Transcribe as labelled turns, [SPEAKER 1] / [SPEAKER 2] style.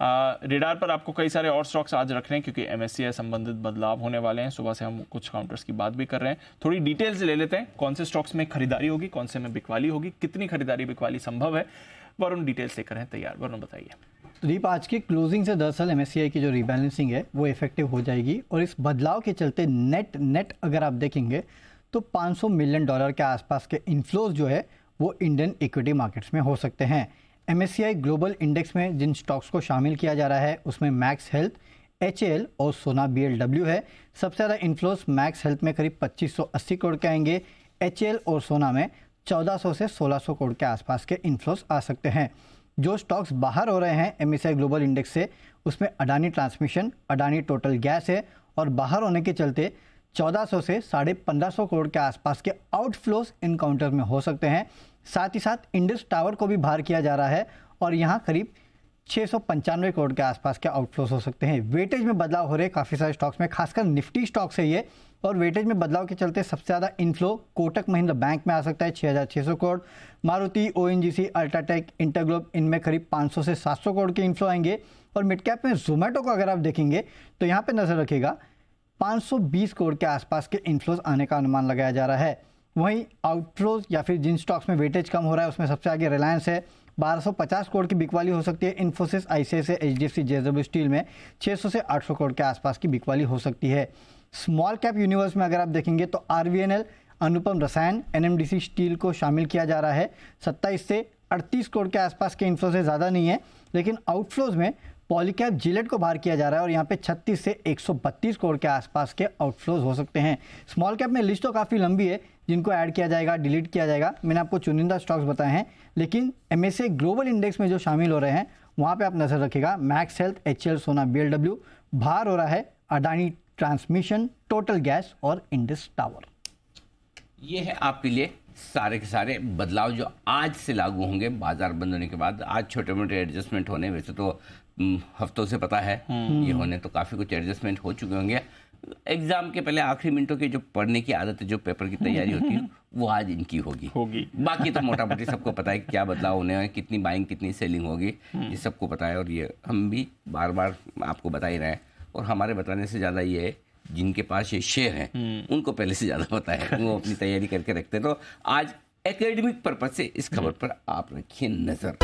[SPEAKER 1] Radar पर आपको कई सारे और स्टॉक्स आज रख रहे हैं क्योंकि एमएससीआई संबंधित बदलाव होने वाले हैं। सुबह से हम कुछ काउंटर्स की बात भी कर रहे हैं, थोड़ी डिटेल्स ले लेते हैं। कौन से स्टॉक्स में खरीदारी होगी, कौन से में बिकवाली होगी, कितनी खरीदारी बिकवाली संभव है, वरुण डिटेल्स लेकर हैं तैयार। वरुण बताइए।
[SPEAKER 2] तो दीप, आज की क्लोजिंग से दरअसल एमएससीआई की जो रिबैलेंसिंग है वो इफेक्टिव हो जाएगी और इस बदलाव के चलते नेट अगर आप देखेंगे तो $500 मिलियन के आसपास के इन्फ्लोज जो है वो इंडियन इक्विटी मार्केट्स में हो सकते हैं। एमएससीआई ग्लोबल इंडेक्स में जिन स्टॉक्स को शामिल किया जा रहा है उसमें मैक्स हेल्थ, HAL और सोना BLW है। सबसे ज़्यादा इन्फ्लोज मैक्स हेल्थ में करीब 2580 करोड़ के आएंगे। HAL और सोना में 1400 से 1600 करोड़ के आसपास के इन्फ्लोज आ सकते हैं। जो स्टॉक्स बाहर हो रहे हैं एमएससीआई ग्लोबल इंडेक्स से उसमें Adani transmission, Adani total gas है और बाहर होने के चलते 1400 से 1550 करोड़ के आसपास के आउटफ्लोज इन काउंटर में हो सकते हैं। साथ ही साथ इंडस टावर को भी बाहर किया जा रहा है और यहाँ करीब 695 करोड़ के आसपास के आउटफ्लोज हो सकते हैं। वेटेज में बदलाव हो रहे हैं काफ़ी सारे स्टॉक्स में, खासकर निफ्टी स्टॉक्स है ये, और वेटेज में बदलाव के चलते सबसे ज़्यादा इनफ्लो कोटक महिंद्रा बैंक में आ सकता है 6600 crore, Maruti, ONGC, UltraTech, InterGlobe, इनमें करीब 500 से 700 करोड़ के इनफ्लो आएंगे। और मिड कैप में जोमेटो को अगर आप देखेंगे तो यहाँ पे नजर रखिएगा 520 करोड़ के आसपास के इनफ्लोज आने का अनुमान लगाया जा रहा है। वहीं आउटफ्लोज या फिर जिन स्टॉक्स में वेटेज कम हो रहा है उसमें सबसे आगे रिलायंस है, 1250 करोड़ की बिकवाली हो सकती है। Infosys, ICICI, HDFC, JSW steel में 600 से 800 करोड़ के आसपास की बिकवाली हो सकती है। स्मॉल कैप यूनिवर्स में अगर आप देखेंगे तो RVNL, अनुपम रसायन, NMDC स्टील को शामिल किया जा रहा है। 27 से 38 करोड़ के आसपास के इन्फ्लोज से ज़्यादा नहीं है, लेकिन आउटफ्लोज में पॉलीकैप, जिलेट को बाहर किया जा रहा है और यहाँ पे 36 से 132 करोड़ के आसपास के आउटफ्लोज हो सकते हैं। स्मॉल कैप में लिस्ट तो काफ़ी लंबी है, जिनको ऐड किया जाएगा, डिलीट किया जाएगा। मैंने आपको चुनिंदा स्टॉक्स बताए हैं, लेकिन एमएससीआई ग्लोबल इंडेक्स में जो शामिल हो रहे हैं वहाँ पे आप नजर रखिएगा। मैक्स हेल्थ, HAL, सोना BLW, बाहर हो रहा है अडानी ट्रांसमिशन, टोटल गैस और इंडस टावर।
[SPEAKER 3] ये है आपके लिए सारे के सारे बदलाव जो आज से लागू होंगे बाजार बंद होने के बाद। आज छोटे मोटे एडजस्टमेंट होने, वैसे तो हफ्तों से पता है ये होने, तो काफ़ी कुछ एडजस्टमेंट हो चुके होंगे। एग्जाम के पहले आखिरी मिनटों की जो पढ़ने की आदत है, जो पेपर की तैयारी होती है, वो आज इनकी होगी। बाकी तो मोटा मोटी सबको पता है क्या बदलाव होने हैं, कितनी बाइंग कितनी सेलिंग होगी, ये सबको पता है। और ये हम भी बार बार आपको बता ही रहे हैं, और हमारे बताने से ज़्यादा ये है जिनके पास ये शेयर हैं उनको पहले से ज़्यादा पता है, वो अपनी तैयारी करके रखते हैं। तो आज एकेडमिक पर्पज से इस खबर पर आप रखिए नज़र।